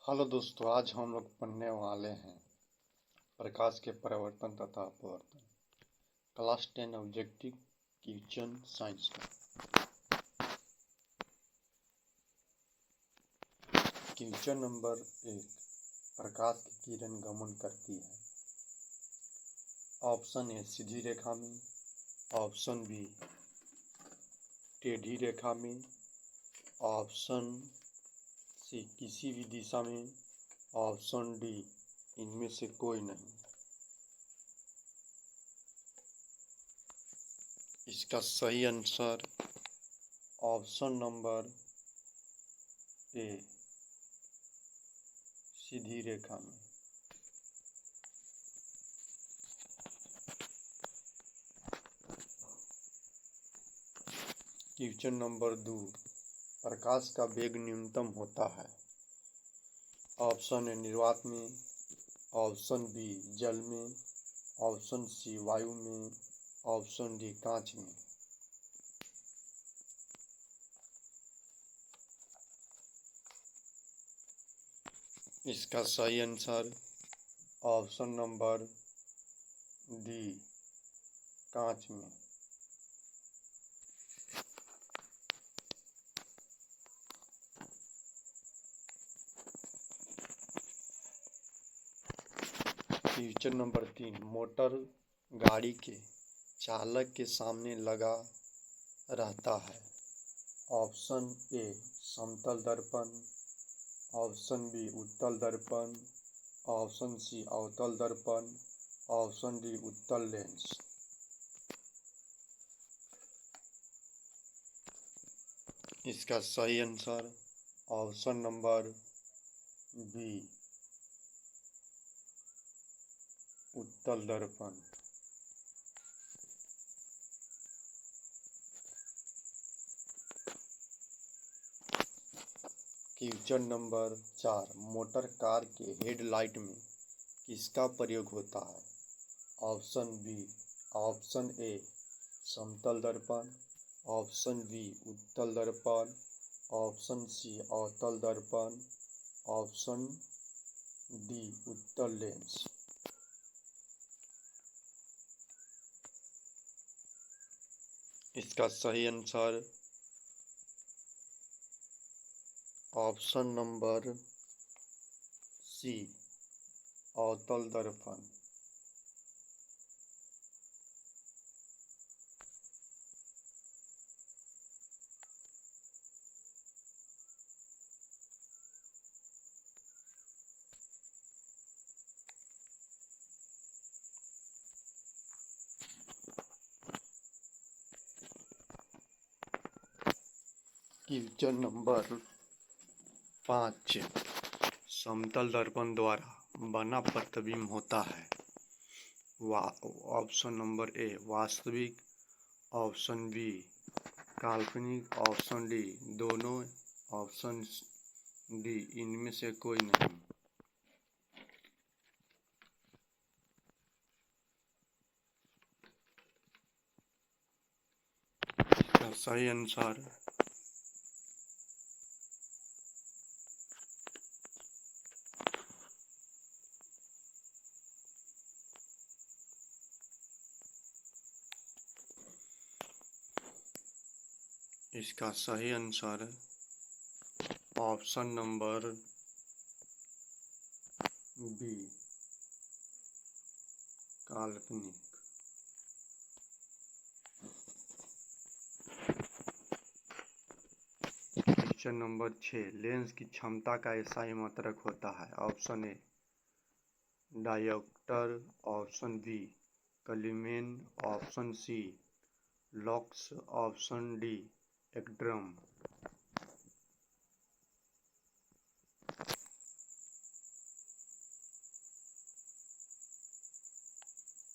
Hello दोस्तों, आज हम लोग पढ़ने वाले हैं प्रकाश के परिवर्तन तथा अपवर्तन, क्लास 10 ऑब्जेक्टिव क्वेश्चन साइंस का। क्वेश्चन नंबर 1, प्रकाश की किरण गमन करती है। ऑप्शन ए सीधी रेखा में, ऑप्शन बी टेढ़ी रेखा में, ऑप्शन सी किसी भी दिशा में, ऑप्शन डी इनमें से कोई नहीं। इसका सही आंसर ऑप्शन नंबर ए सीधी रेखा में। क्वेश्चन नंबर 2, प्रकाश का वेग न्यूनतम होता है। ऑप्शन ए निर्वात में, ऑप्शन बी जल में, ऑप्शन सी वायु में, ऑप्शन डी कांच में। इसका सही आंसर ऑप्शन नंबर डी कांच में। क्वेश्चन नंबर 3, मोटर गाड़ी के चालक के सामने लगा रहता है। ऑप्शन ए समतल दर्पण, ऑप्शन बी उत्तल दर्पण, ऑप्शन सी अवतल दर्पण, ऑप्शन डी उत्तल लेंस। इसका सही आंसर ऑप्शन नंबर बी उत्तल दर्पण। क्वेश्चन नंबर 4, मोटर कार के हेडलाइट में किसका प्रयोग होता है। ऑप्शन बी ऑप्शन ए समतल दर्पण, ऑप्शन बी उत्तल दर्पण, ऑप्शन सी अवतल दर्पण, ऑप्शन डी उत्तल लेंस। इसका सही आंसर ऑप्शन नंबर सी अवतल दर्पण। क्वेश्चन नंबर 5, समतल दर्पण द्वारा बना प्रतिबिंब होता है। ऑप्शन नंबर ए वास्तविक, ऑप्शन बी काल्पनिक, ऑप्शन डी दोनों, ऑप्शन डी इनमें से कोई नहीं। इसका सही आंसर इसका सही आंसर ऑप्शन नंबर बी काल्पनिक। क्वेश्चन नंबर 6, लेंस की क्षमता का एसआई मात्रक होता है। Option A dioptre, option B कॉलीमेन, option C lux, option D एक्ड्रम।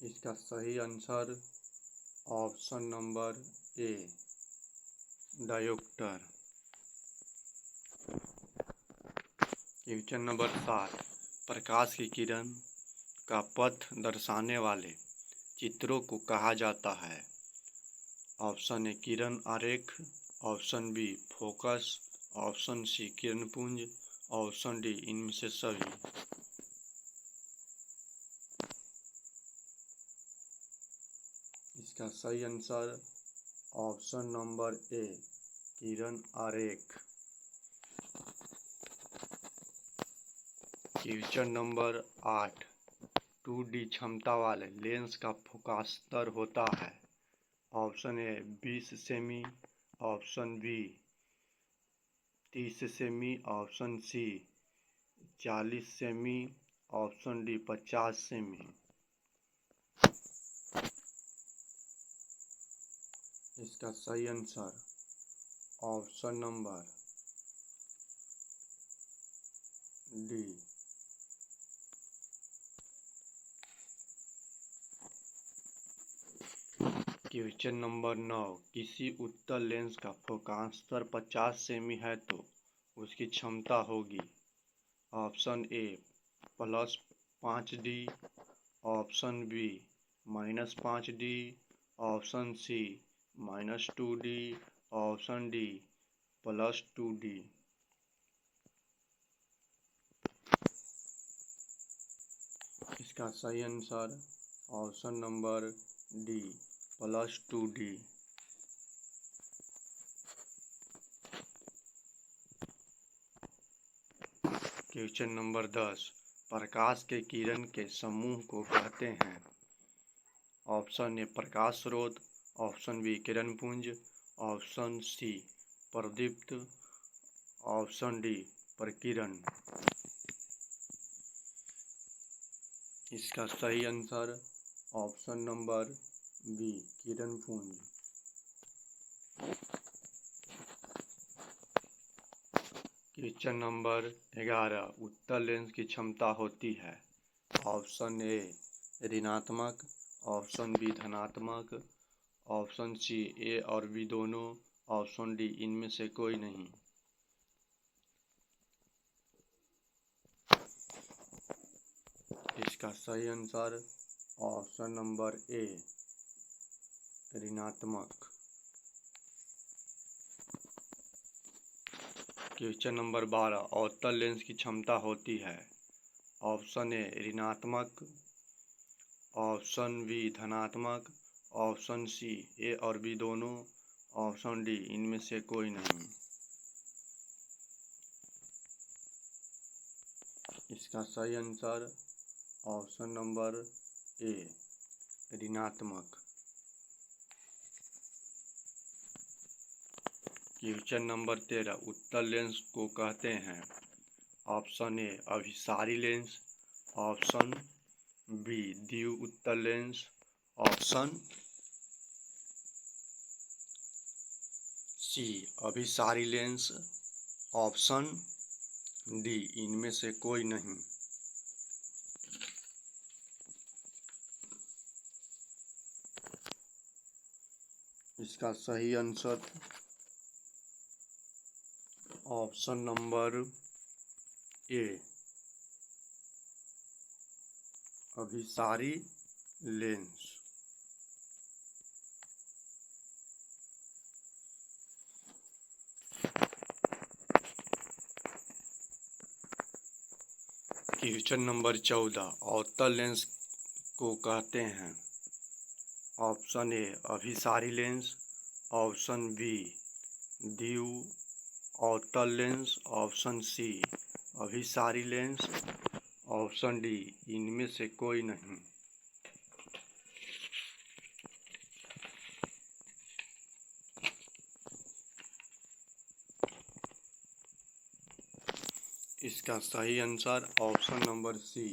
इसका सही answer option number A dioptre. Question number 7, प्रकाश की किरण का पथ दर्शाने वाले चित्रों को कहा जाता है। ऑप्शन ए किरण आरेख, option B focus, option C किरणपुंज, ऑप्शन डी इनमें से सभी। इसका सही आंसर ऑप्शन नंबर ए किरण आरेख। क्वेश्चन नंबर 8, 2D क्षमता वाले लेंस का फोकस दर होता है। ऑप्शन ए 20 सेमी, ऑप्शन बी 30 सेमी, ऑप्शन सी 40 सेमी, ऑप्शन डी 50 सेमी। इसका सही answer option number D. Question number 9, किसी उत्तल लेंस का फोकस दर 50 सेमी है तो उसकी क्षमता होगी। Option A +5D, option B -5D, option C -2D, option D +2D। इसका सही answer option number D +2D। Question number 10, प्रकाश के किरण के समूह को कहते हैं। ऑप्शन ए प्रकाश स्रोत, ऑप्शन बी किरण पुंज, ऑप्शन सी प्रदीप्त, ऑप्शन डी प्रकीर्णन। इसका सही आंसर ऑप्शन नंबर बी किरण पुंज। क्वेश्चन नंबर 11, उत्तल लेंस की क्षमता होती है। ऑप्शन ए ऋणात्मक, ऑप्शन बी धनात्मक, ऑप्शन सी ए और बी दोनों, ऑप्शन डी इनमें से कोई नहीं। इसका सही आंसर ऑप्शन नंबर ए ऋणात्मक। क्वेश्चन नंबर 12, अवतल लेंस की क्षमता होती है। ऑप्शन ए ऋणात्मक, ऑप्शन बी धनात्मक, ऑप्शन सी ए और बी दोनों, ऑप्शन डी इनमें से कोई नहीं। इसका सही आंसर ऑप्शन नंबर ए ऋणात्मक। क्वेश्चन नंबर 13, उत्तल लेंस को कहते हैं। ऑप्शन ए अभिसारी लेंस, ऑप्शन बी द्वि उत्तल लेंस, ऑप्शन सी अभिसारी लेंस, ऑप्शन डी इनमें से कोई नहीं। इसका सही आंसर ऑप्शन नंबर ए अभिसारी लेंस। क्वेश्चन नंबर 14, अवतल लेंस को कहते हैं। ऑप्शन ए अभिसारी लेंस, ऑप्शन बी द्वि अवतल लेंस, ऑप्शन सी अभिसारी लेंस, ऑप्शन डी इनमें से कोई नहीं। इसका सही आंसर ऑप्शन नंबर सी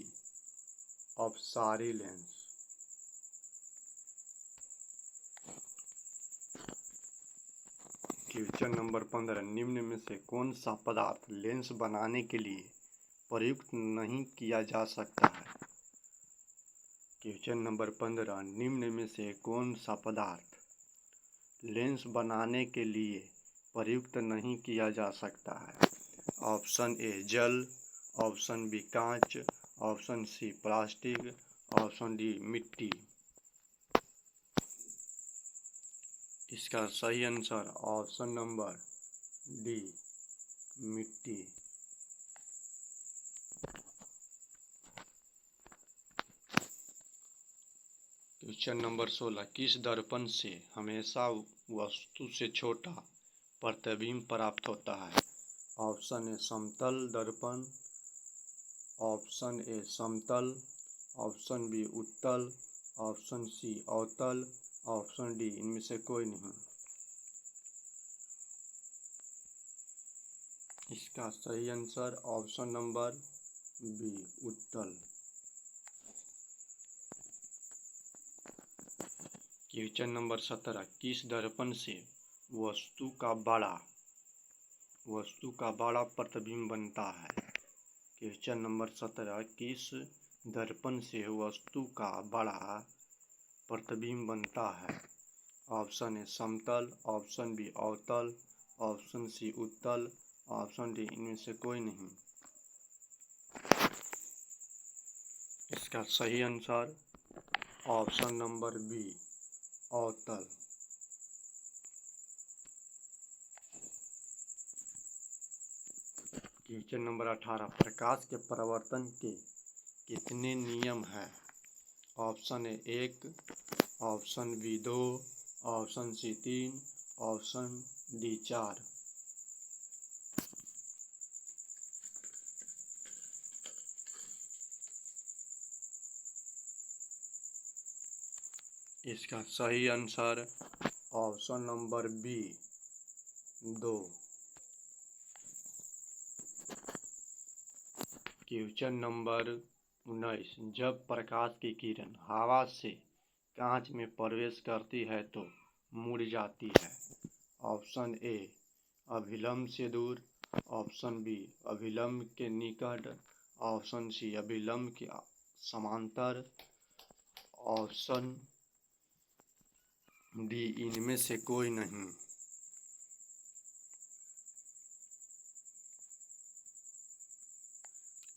अभिसारी लेंस। क्वेश्चन नंबर 15, निम्न में से कौन सा पदार्थ लेंस बनाने के लिए प्रयुक्त नहीं किया जा सकता है। क्वेश्चन नंबर 15, निम्न में से कौन सा पदार्थ लेंस बनाने के लिए प्रयुक्त नहीं किया जा सकता है। ऑप्शन ए जल, ऑप्शन बी कांच, option C plastic, option D मिट्टी। इसका सही आंसर ऑप्शन नंबर डी मिट्टी। क्वेश्चन नंबर 16, क्वेश्चन नंबर 16, किस दर्पण से हमेशा वस्तु से छोटा प्रतिबिंब प्राप्त होता है? ऑप्शन ए समतल दर्पण, ऑप्शन ए समतल, ऑप्शन बी उत्तल, ऑप्शन सी अवतल, ऑप्शन डी इनमें से कोई नहीं। इसका सही आंसर ऑप्शन नंबर बी उत्तल। क्वेश्चन नंबर 17, किस दर्पण से वस्तु का बड़ा प्रतिबिंब बनता है? क्वेश्चन नंबर 17, किस दर्पण से वस्तु का बड़ा प्रतिबिंब बनता है? ऑप्शन ए समतल, ऑप्शन बी अवतल, ऑप्शन सी उत्तल, ऑप्शन डी इनमें से कोई नहीं। इसका सही आंसर ऑप्शन नंबर बी अवतल। क्वेश्चन नंबर 18, प्रकाश के परावर्तन के कितने नियम हैं? Option A 1, option B 2, option C 3, option D 4। इसका सही answer option number B 2। Question number 19, जब प्रकाश की किरण हवा से कांच में प्रवेश करती है तो मुड़ जाती है। ऑप्शन ए अभिलंब से दूर, ऑप्शन बी अभिलंब के निकट, ऑप्शन सी अभिलंब के समांतर, ऑप्शन डी इनमें से कोई नहीं।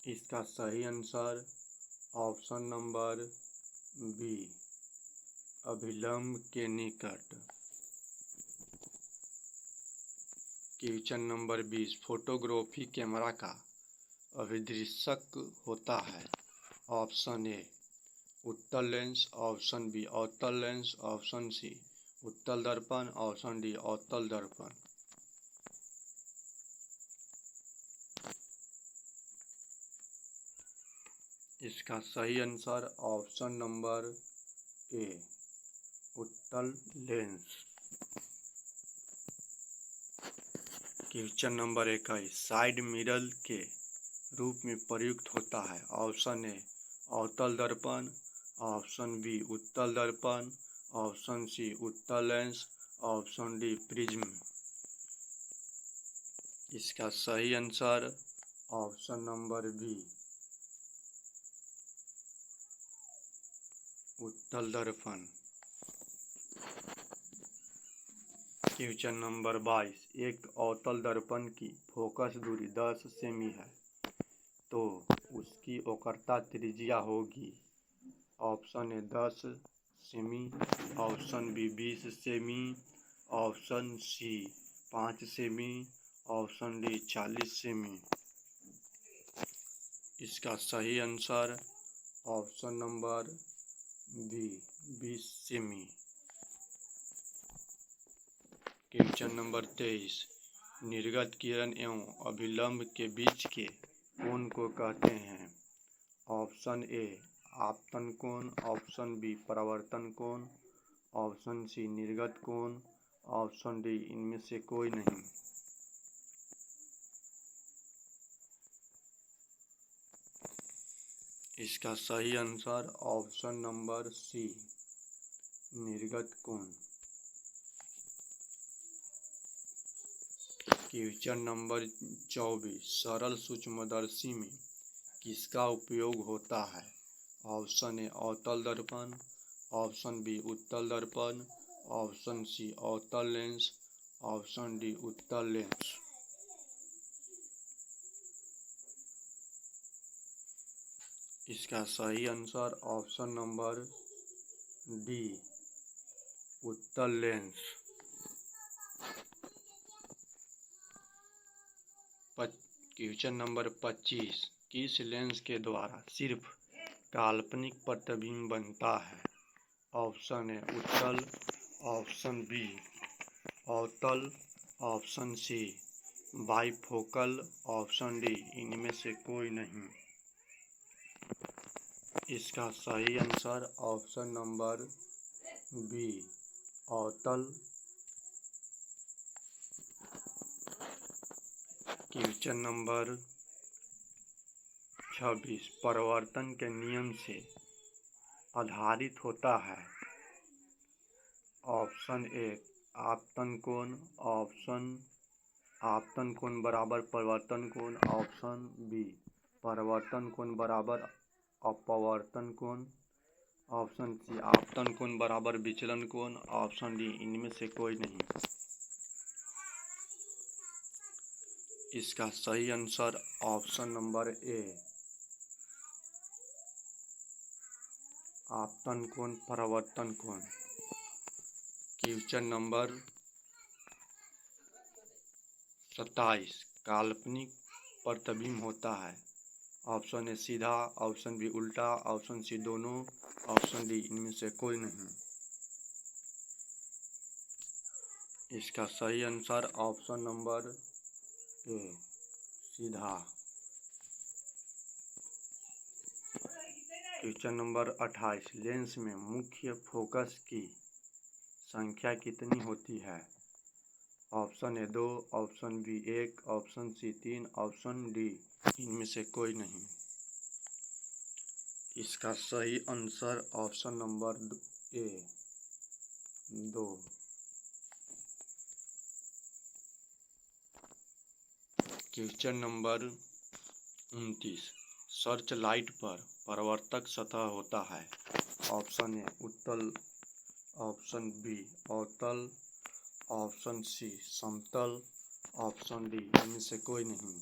इसका सही आंसर ऑप्शन नंबर बी अभिलंब के निकट। क्वेश्चन नंबर 20, फोटोग्राफी कैमरा का अभिदृश्यक होता है। ऑप्शन ए उत्तल लेंस, ऑप्शन बी अवतल लेंस, ऑप्शन सी उत्तल दर्पण, ऑप्शन डी अवतल दर्पण। इसका सही आंसर ऑप्शन नंबर ए उत्तल lens. Question number 21, side mirror के रूप में प्रयुक्त होता है। ऑप्शन ए अवतल दर्पण, ऑप्शन बी उत्तल दर्पण, ऑप्शन सी उत्तल लेंस, ऑप्शन डी प्रिज्म। इसका सही आंसर ऑप्शन नंबर बी उत्तल दर्पण। क्वेश्चन नंबर 22, एक अवतल दर्पण की फोकस दूरी 10 सेमी है तो उसकी वक्रता त्रिज्या होगी। ऑप्शन ए 10 सेमी, ऑप्शन बी 20 सेमी, ऑप्शन सी 5 सेमी, ऑप्शन डी 40 सेमी। इसका सही आंसर ऑप्शन नंबर बी 20 सेमी। क्वेश्चन नंबर 23, निर्गत किरण एवं अभिलंब के बीच के कोण को कहते हैं। ऑप्शन ए आपतन कोण, ऑप्शन बी परावर्तन कोण, ऑप्शन सी निर्गत कोण, ऑप्शन डी इनमें से कोई नहीं। इसका सही आंसर ऑप्शन नंबर सी निर्गत कोण। क्वेश्चन नंबर 24, सरल सूक्ष्मदर्शी में किसका उपयोग होता है? ऑप्शन ए अवतल दर्पण, ऑप्शन बी उत्तल दर्पण, ऑप्शन सी अवतल लेंस, ऑप्शन डी उत्तल लेंस। इसका सही आंसर ऑप्शन नंबर डी उत्तल लेंस। क्वेश्चन नंबर 25, किस लेंस के द्वारा सिर्फ काल्पनिक प्रतिबिंब बनता है? ऑप्शन ए उत्तल, ऑप्शन बी अवतल, option C bifocal, option D इनमें से कोई नहीं। इसका सही आंसर ऑप्शन नंबर बी अवतल। क्वेश्चन नंबर 26 परिवर्तन के नियम से आधारित होता है। ऑप्शन ए आपतन कोण, ऑप्शन आपतन कोण बराबर परिवर्तन कोण, ऑप्शन बी परिवर्तन कोण बराबर अपवर्तन कोण, ऑप्शन सी आपतन कोण बराबर विचलन कोण, ऑप्शन डी इनमें से कोई नहीं। इसका सही आंसर ऑप्शन नंबर ए आपतन कोण परिवर्तन कोण। क्वेश्चन नंबर 27 काल्पनिक प्रतिबिंब होता है। ऑप्शन ए सीधा, ऑप्शन बी उल्टा, ऑप्शन सी दोनों, ऑप्शन डी इनमें से कोई नहीं। इसका सही आंसर ऑप्शन नंबर ए सीधा। क्वेश्चन नंबर 28 लेंस में मुख्य फोकस की संख्या कितनी होती है। Option A 2, option B 1, option C 3, option D इनमें से कोई नहीं। इसका सही answer option number A 2। Question number 29 search light पर परावर्तक सतह होता है। ऑप्शन ए उत्तल, ऑप्शन बी अवतल, ऑप्शन सी समतल, ऑप्शन डी इनमें से कोई नहीं।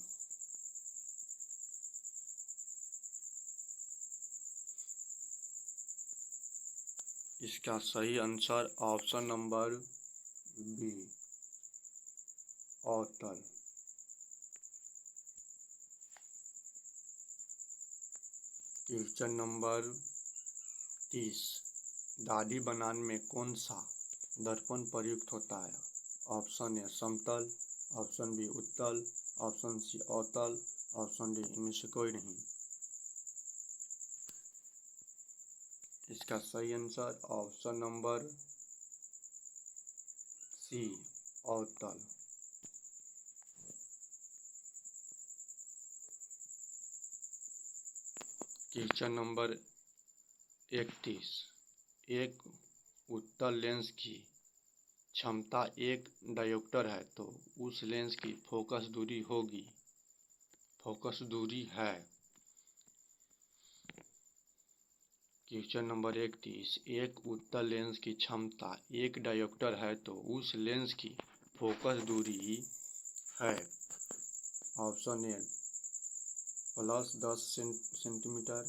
इसका सही आंसर ऑप्शन नंबर बी अवतल। क्वेश्चन नंबर 30 दाढ़ी बनाने में कौन सा दर्पण प्रयुक्त होता है। ऑप्शन ए समतल, ऑप्शन बी उत्तल, ऑप्शन सी अवतल, ऑप्शन डी इनमें से कोई नहीं। इसका सही आंसर ऑप्शन नंबर सी अवतल। क्वेश्चन नंबर 31 एक उत्तल लेंस की क्षमता 1 डायोप्टर है तो उस लेंस की फोकस दूरी होगी, फोकस दूरी है। क्वेश्चन नंबर 31 एक उत्तल लेंस की क्षमता 1 डायोप्टर है तो उस लेंस की फोकस दूरी है। Option A +10 centimetre,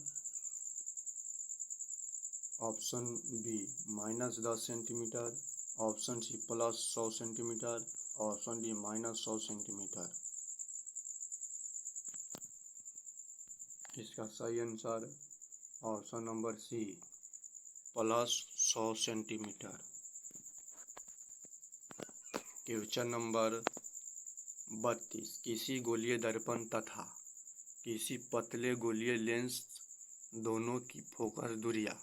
option B -10 centimetre, option C +100 centimetre, option D -100 centimetre. इसका सही answer option number C +100 centimetre. Question number 32 किसी गोलीय दर्पण तथा किसी पतले गोलीय लेंस दोनों की फोकस दूरियां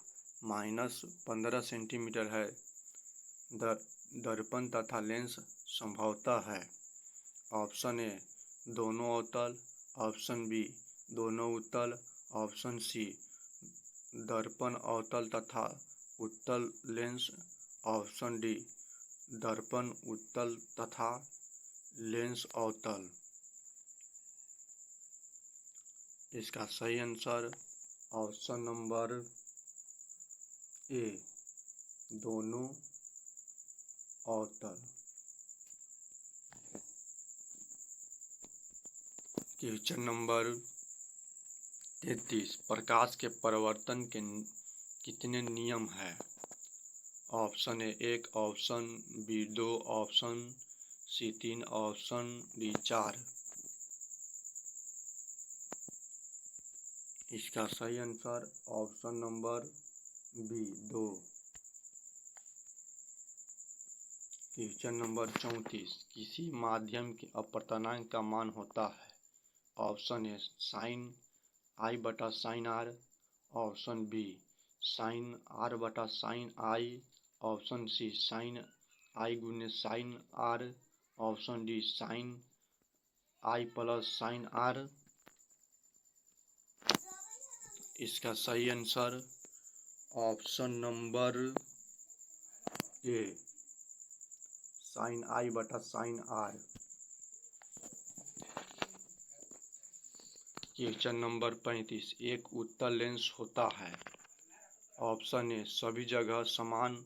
-15 सेंटीमीटर है। दर्पण तथा लेंस संभवतः है। ऑप्शन ए दोनों अवतल, ऑप्शन बी दोनों उत्तल, ऑप्शन सी दर्पण अवतल तथा उत्तल लेंस, ऑप्शन डी दर्पण उत्तल तथा लेंस अवतल। इसका सही आंसर ऑप्शन नंबर ए दोनों अवतल। क्वेश्चन नंबर 33 प्रकाश के परावर्तन के कितने नियम है। Option A 1, option B 2, option C 3, option D 4। इसका सही answer option number B 2। Question number 34, किसी माध्यम के अपवर्तनांक का मान होता है। ऑप्शन ए साइन आई बटा sine R, option B sine R बटा sine I, option C sine I गुने sine R, option D sine I plus sine R. इसका सही answer option number A sine I बटा sine are. Question number 35, एक उत्तल lens होता है। Option ए सभी जगह समान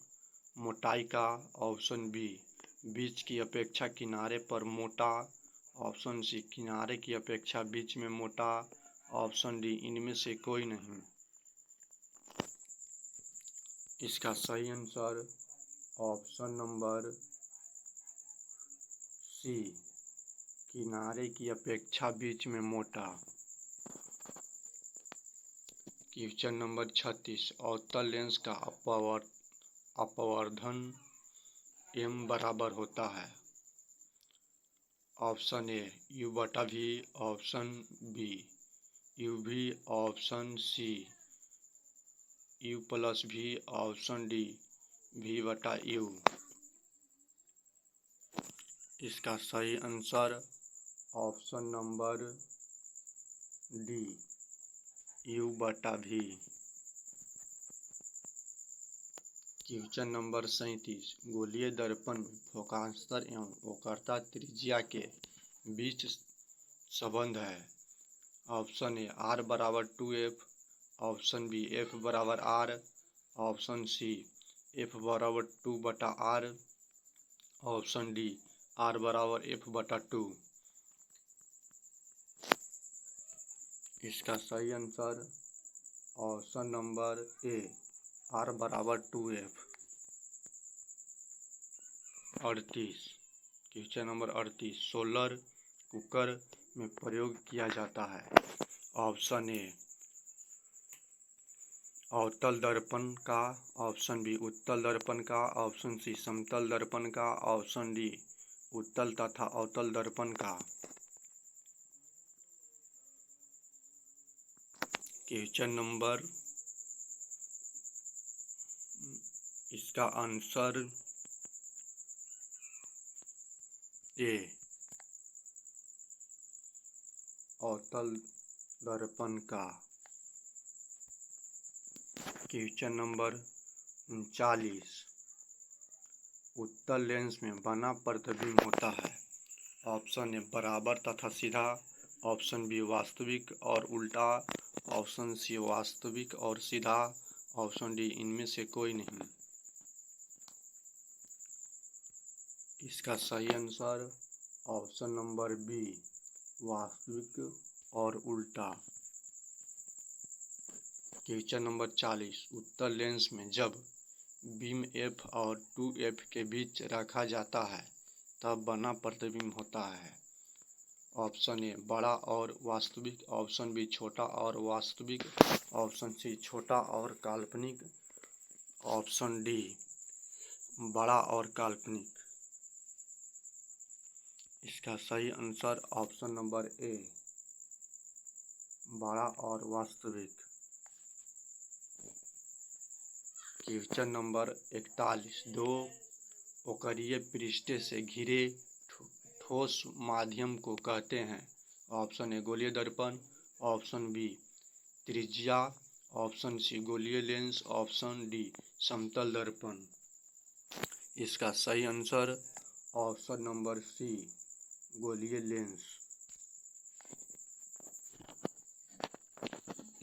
मोटाई का, ऑप्शन बी बीच की अपेक्षा किनारे पर मोटा, ऑप्शन सी किनारे की अपेक्षा बीच में मोटा, ऑप्शन डी इनमें से कोई नहीं। इसका सही आंसर ऑप्शन नंबर सी किनारे की अपेक्षा बीच में मोटा। क्वेश्चन नंबर 36, अवतल लेंस का अपवर्धन m बराबर होता है। ऑप्शन ए u बटा V, option B U V, option C u plus V, option D v बटा यू। इसका सही answer option number D u बटा वी। क्वेश्चन नंबर 37, गोलीय दर्पण में फोकांतर एवं वक्रता त्रिज्या के बीच संबंध है। ऑप्शन ए r बराबर 2f, ऑप्शन बी f बराबर r, ऑप्शन सी f बराबर 2 बटा r, ऑप्शन डी r बराबर f बटा 2। इसका सही आंसर ऑप्शन नंबर ए r बराबर 2f। 38, question number 38, solar cooker में प्रयोग किया जाता है। ऑप्शन ए अवतल दर्पण का, ऑप्शन बी उत्तल दर्पण का, ऑप्शन सी समतल दर्पण का, ऑप्शन डी उत्तल तथा अवतल दर्पण का। क्वेश्चन नंबर, इसका आंसर ए अवतल दर्पण का। क्वेश्चन नंबर 39, उत्तल लेंस में बना प्रतिबिंब होता है। ऑप्शन ए बराबर तथा सीधा, ऑप्शन बी वास्तविक और उल्टा, ऑप्शन सी वास्तविक और सीधा, ऑप्शन डी इनमें से कोई नहीं। इसका सही आंसर ऑप्शन नंबर बी वास्तविक और उल्टा। क्वेश्चन नंबर 40, उत्तल लेंस में जब बीम f और 2f के बीच रखा जाता है तब बना प्रतिबिंब होता है। ऑप्शन ए बड़ा और वास्तविक, ऑप्शन बी छोटा और वास्तविक, ऑप्शन सी छोटा और काल्पनिक, ऑप्शन डी बड़ा और काल्पनिक। इसका सही आंसर ऑप्शन नंबर ए बड़ा और वास्तविक। क्वेश्चन नंबर 41, दो वक्रीय पृष्ठ से घिरे ठोस माध्यम को कहते हैं। ऑप्शन ए गोलीय दर्पण, ऑप्शन बी त्रिज्या, ऑप्शन सी गोलीय लेंस, ऑप्शन डी समतल दर्पण। इसका सही आंसर ऑप्शन नंबर सी गोलीय लेंस।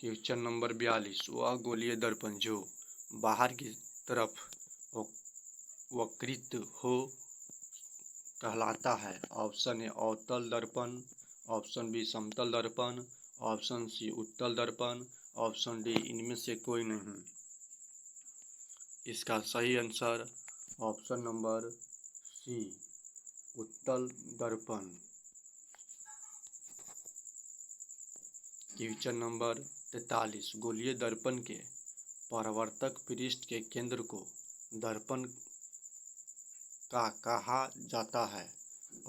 क्वेश्चन नंबर 42, वह गोलीय दर्पण जो बाहर की तरफ वक्रित हो कहलाता है। ऑप्शन ए अवतल दर्पण, ऑप्शन बी समतल दर्पण, ऑप्शन सी उत्तल दर्पण, ऑप्शन डी इनमें से कोई नहीं। इसका सही आंसर ऑप्शन नंबर सी उत्तल दर्पण। क्वेश्चन नंबर 43, गोलीय दर्पण के परावर्तक पृष्ठ के केंद्र को दर्पण का कहा जाता है?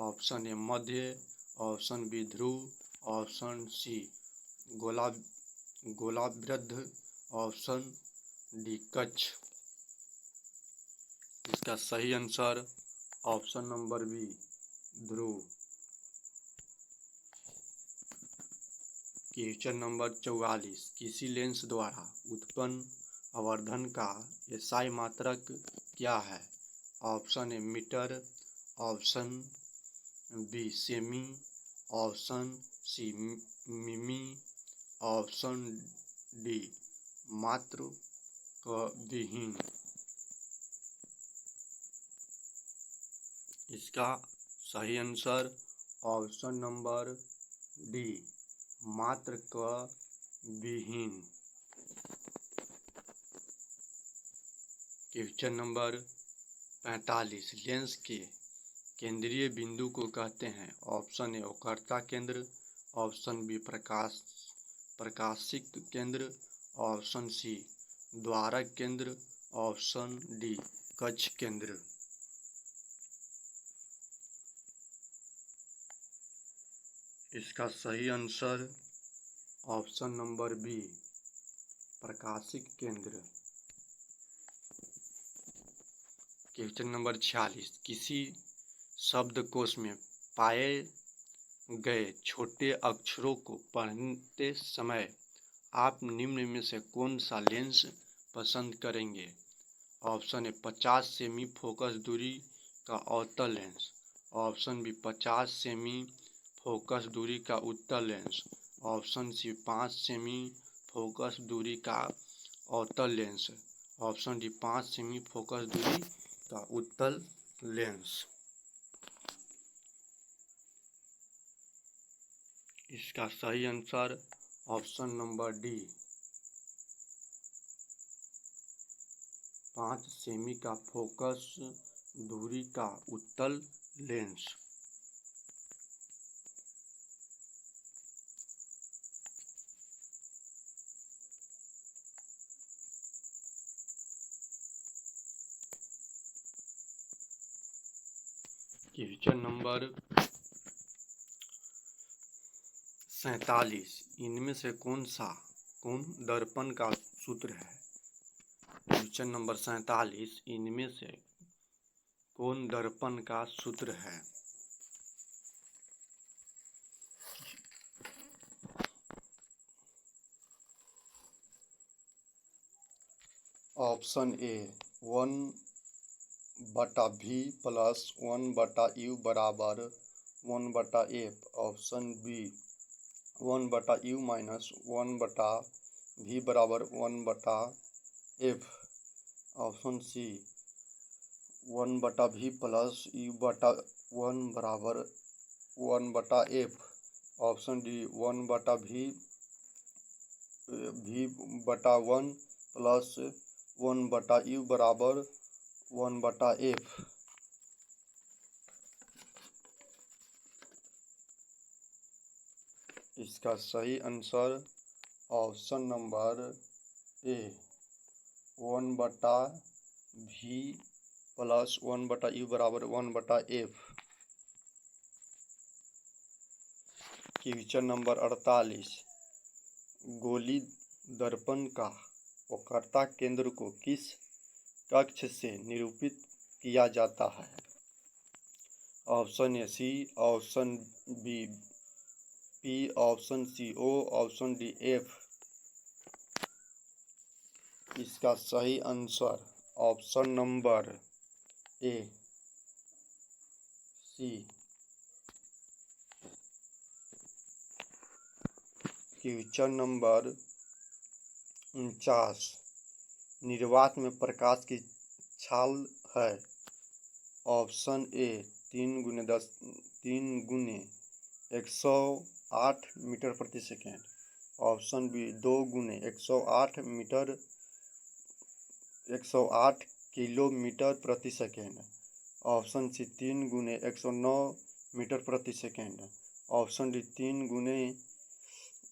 ऑप्शन ए मध्य, ऑप्शन बी ध्रुव, ऑप्शन सी गोलार्ध, ऑप्शन डी कच्छ। इसका सही आंसर ऑप्शन नंबर बी ध्रुव। क्वेश्चन नंबर 44, किसी लेंस द्वारा उत्पन्न आवर्धन का एसआई मात्रक क्या है? Option A metre, option B सेमी, ऑप्शन सी मिमी, ऑप्शन डी मात्र विहीन। इसका सही आंसर ऑप्शन नंबर डी मात्र विहीन। क्वेश्चन नंबर 45, लेंस के केंद्रीय बिंदु को कहते हैं? ऑप्शन ए वक्रता केंद्र, ऑप्शन बी प्रकाशिक केंद्र, ऑप्शन सी द्वारक केंद्र, ऑप्शन डी कक्ष केंद्र। इसका सही आंसर ऑप्शन नंबर बी प्रकाशिक केंद्र। क्वेश्चन नंबर 46, किसी शब्दकोश में पाए गए छोटे अक्षरों को पढ़ते समय आप निम्न में से कौन सा लेंस पसंद करेंगे? ऑप्शन ए 50 सेमी फोकस दूरी का अवतल लेंस, ऑप्शन बी 50 सेमी फोकस दूरी का उत्तल लेंस, ऑप्शन सी 5 सेमी फोकस दूरी का अवतल लेंस, ऑप्शन डी 5 सेमी फोकस दूरी का उत्तल लेंस। इसका सही आंसर ऑप्शन नंबर डी 5 सेमी का फोकस दूरी का उत्तल लेंस। क्वेश्चन नंबर 47, इनमें से कौन दर्पण का सूत्र है? क्वेश्चन नंबर 47, इनमें से कौन दर्पण का सूत्र है? ऑप्शन ए 1/v प्लस 1/u बराबर 1/f, option B 1/u minus 1/v बराबर 1/f, option C 1/v plus u/1 बराबर 1/f, option D 1/v/1 plus 1/u बराबर 1/f। इसका सही आंसर ऑप्शन नंबर ए 1/v प्लस 1/u बराबर 1/f। क्वेश्चन नंबर 48, गोली दर्पण का वक्रता केंद्र को किस कक्ष से निरूपित किया जाता है? Option A C, option B P, option C O, option D F. इसका सही answer option number A C. Question number 49, निर्वात में प्रकाश की छाल है? ऑप्शन ए 3 गुने 108 मीटर प्रति सेकेंड, ऑप्शन बी 2 गुने 108 किलोमीटर प्रति सेकेंड, ऑप्शन सी 3 गुने 109 मीटर प्रति सेकेंड, ऑप्शन डी 3 गुने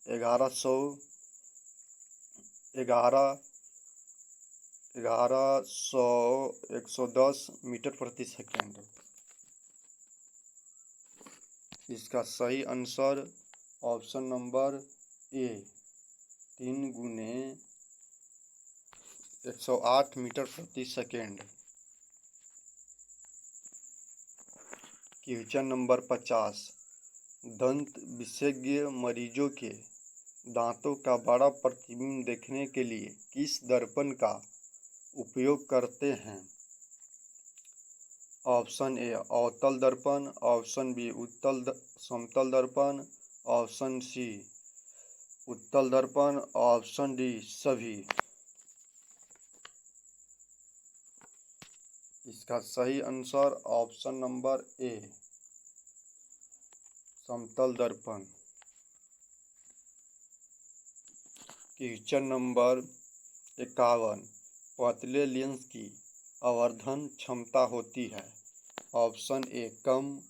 1111 110 मीटर प्रति सेकेंड। इसका सही आंसर ऑप्शन नंबर ए 3 गुने 108 मीटर प्रति सेकेंड। Question number 50। दंत विशेषज्ञ मरीजों के दांतों का बड़ा प्रतिबिंब देखने के लिए किस दर्पण का उपयोग करते हैं? ऑप्शन ए अवतल दर्पण, ऑप्शन बी समतल दर्पण, ऑप्शन सी उत्तल दर्पण, ऑप्शन डी सभी। इसका सही आंसर ऑप्शन नंबर ए समतल दर्पण। Question number 51। पतले लेंस की आवर्धन क्षमता होती है? ऑप्शन ए कम,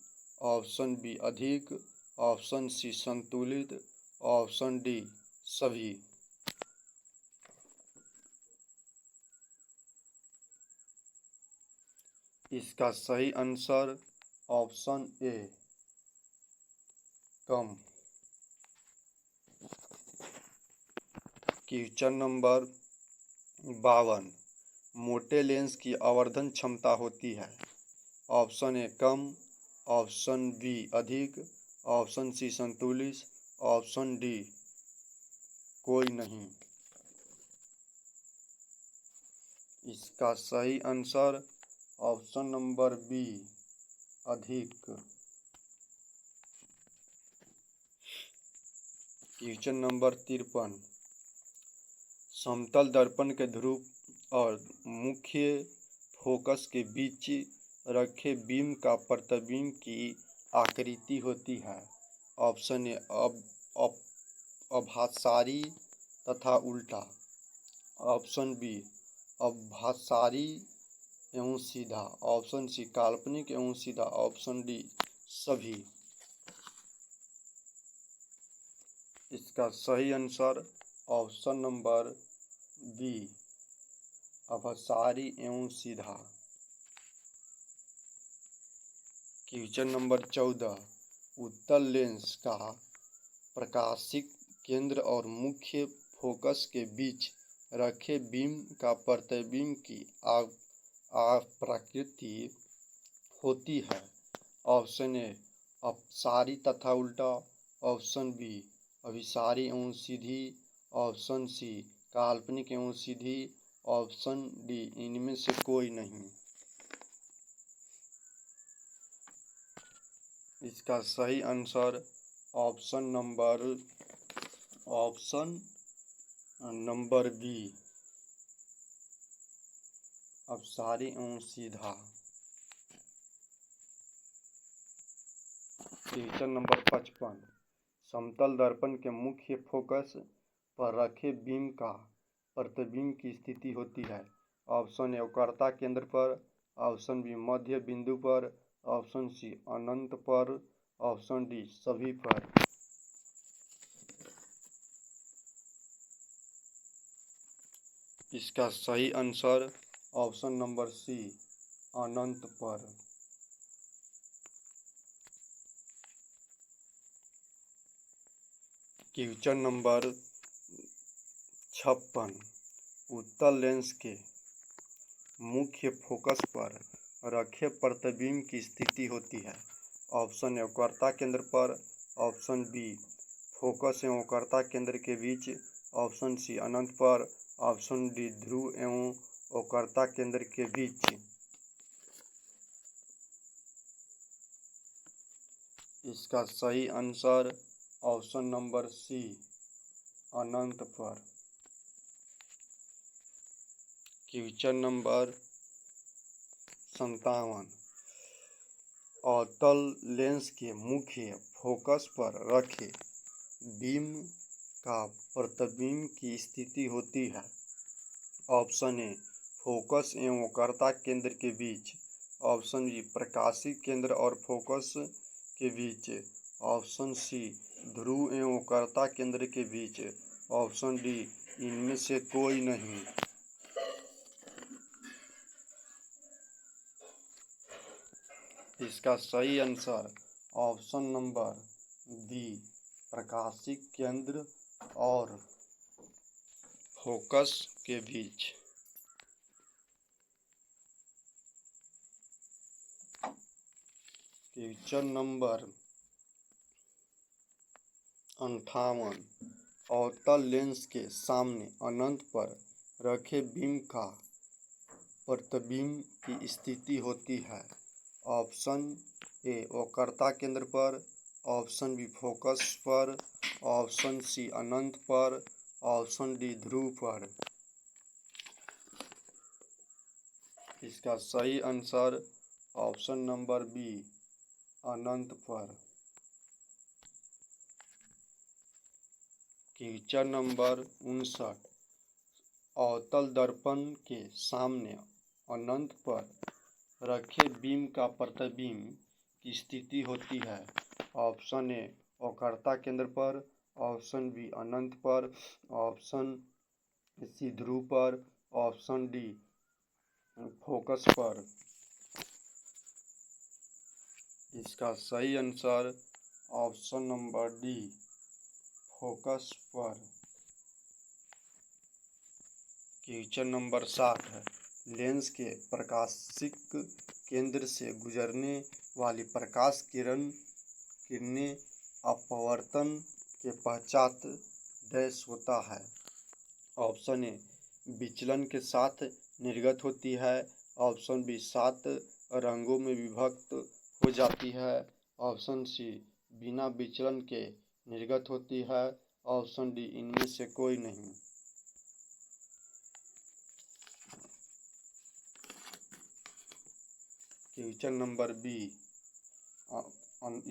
ऑप्शन बी अधिक, ऑप्शन सी संतुलित, ऑप्शन डी सभी। इसका सही आंसर ऑप्शन ए कम। Question number 52। मोटे लेंस की आवर्धन क्षमता होती है? ऑप्शन ए कम, ऑप्शन बी अधिक, ऑप्शन सी संतुलित, ऑप्शन डी कोई नहीं। इसका सही आंसर ऑप्शन नंबर बी अधिक। Question number 53। समतल दर्पण के ध्रुव और मुख्य फोकस के बीच रखे बीम का प्रतिबिंब की आकृति होती है? ऑप्शन ए अभासारी तथा उल्टा, ऑप्शन बी अभासारी एवं सीधा, ऑप्शन सी काल्पनिक एवं सीधा, ऑप्शन डी सभी। इसका सही आंसर ऑप्शन नंबर बी अभासारी एवं सीधा। Question number 14। उत्तल लेंस का प्रकाशिक केंद्र और मुख्य फोकस के बीच रखे बीम का प्रतिबिंब की आकृति होती है? ऑप्शन ए अपसारी तथा उल्टा, ऑप्शन बी अभिसारी एवं सीधी, ऑप्शन सी काल्पनिक एवं सीधी, ऑप्शन डी इनमें से कोई नहीं। इसका सही आंसर ऑप्शन नंबर बी अपसारी एवं सीधा। Question number 55। समतल दर्पण के मुख्य फोकस पर रखे बीम का प्रतिबिंब की स्थिति होती है? ऑप्शन ए वक्रता केंद्र पर, ऑप्शन बी मध्य बिंदु पर, ऑप्शन सी अनंत पर, ऑप्शन डी सभी पर। इसका सही आंसर ऑप्शन नंबर सी अनंत पर। Question number 56। उत्तल लेंस के मुख्य फोकस पर रखे प्रतिबिंब की स्थिति होती है? ऑप्शन ए वक्रता केंद्र पर, ऑप्शन बी फोकस एवं वक्रता केंद्र के बीच, ऑप्शन सी अनंत पर, ऑप्शन डी ध्रुव एवं वक्रता केंद्र के बीच। इसका सही आंसर ऑप्शन नंबर सी अनंत पर। Question number 57। अवतल लेंस के मुख्य फोकस पर रखे बीम का प्रतिबिंब की स्थिति होती है? ऑप्शन ए फोकस एवं वक्रता केंद्र के बीच, ऑप्शन बी प्रकाशिक केंद्र और फोकस के बीच, ऑप्शन सी ध्रुव एवं वक्रता केंद्र के बीच, ऑप्शन डी इनमें से कोई नहीं। इसका सही आंसर ऑप्शन नंबर डी, प्रकाशिक केंद्र और फोकस के बीच। क्वेश्चन नंबर 58, अवतल लेंस के सामने अनंत पर रखे बीम का प्रतिबिंब की स्थिति होती है। ऑप्शन ए वक्रता केंद्र पर, ऑप्शन बी फोकस पर, ऑप्शन सी अनंत पर, ऑप्शन डी ध्रुव पर। इसका सही आंसर ऑप्शन नंबर बी, अनंत पर। क्वेश्चन नंबर 59, अवतल दर्पण के सामने अनंत पर रखे बीम का प्रतिबिंब की स्थिति होती है। ऑप्शन ए वक्रता केंद्र पर, ऑप्शन बी अनंत पर, ऑप्शन सी ध्रुव पर, ऑप्शन डी फोकस पर। इसका सही answer option number D, focus पर। क्वेश्चन नंबर 60 है, लेंस के प्रकाशिक केंद्र से गुजरने वाली प्रकाश किरणें अपवर्तन के पश्चात डैश होता है। ऑप्शन ए विचलन के साथ निर्गत होती है, ऑप्शन बी 7 रंगों में विभक्त हो जाती है, ऑप्शन सी बिना विचलन के निर्गत होती है, ऑप्शन डी इनमें से कोई नहीं। क्वेश्चन नंबर बी,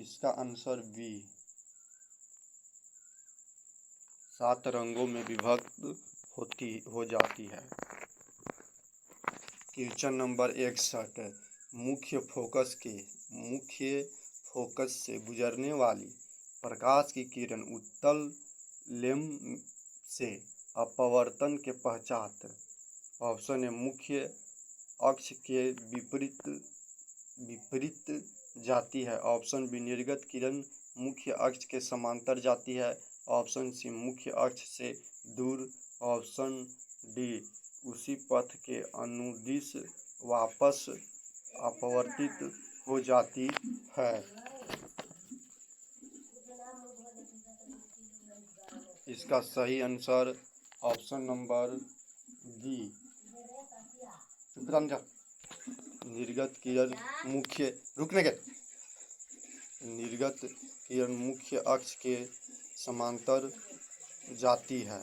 इसका आंसर बी 7 रंगों में विभक्त हो जाती है। क्वेश्चन नंबर 61, मुख्य फोकस से गुजरने वाली प्रकाश की किरण उत्तल लेंस से अपवर्तन के पश्चात। ऑप्शन ए मुख्य अक्ष के विपरीत जाती है, ऑप्शन बी निर्गत किरण मुख्य अक्ष के समांतर जाती है, ऑप्शन सी मुख्य अक्ष से दूर, ऑप्शन डी उसी पथ के अनुदिश वापस अपवर्तित हो जाती है। इसका सही आंसर ऑप्शन नंबर डी, निर्गत किरण मुख्य अक्ष के समांतर जाती है।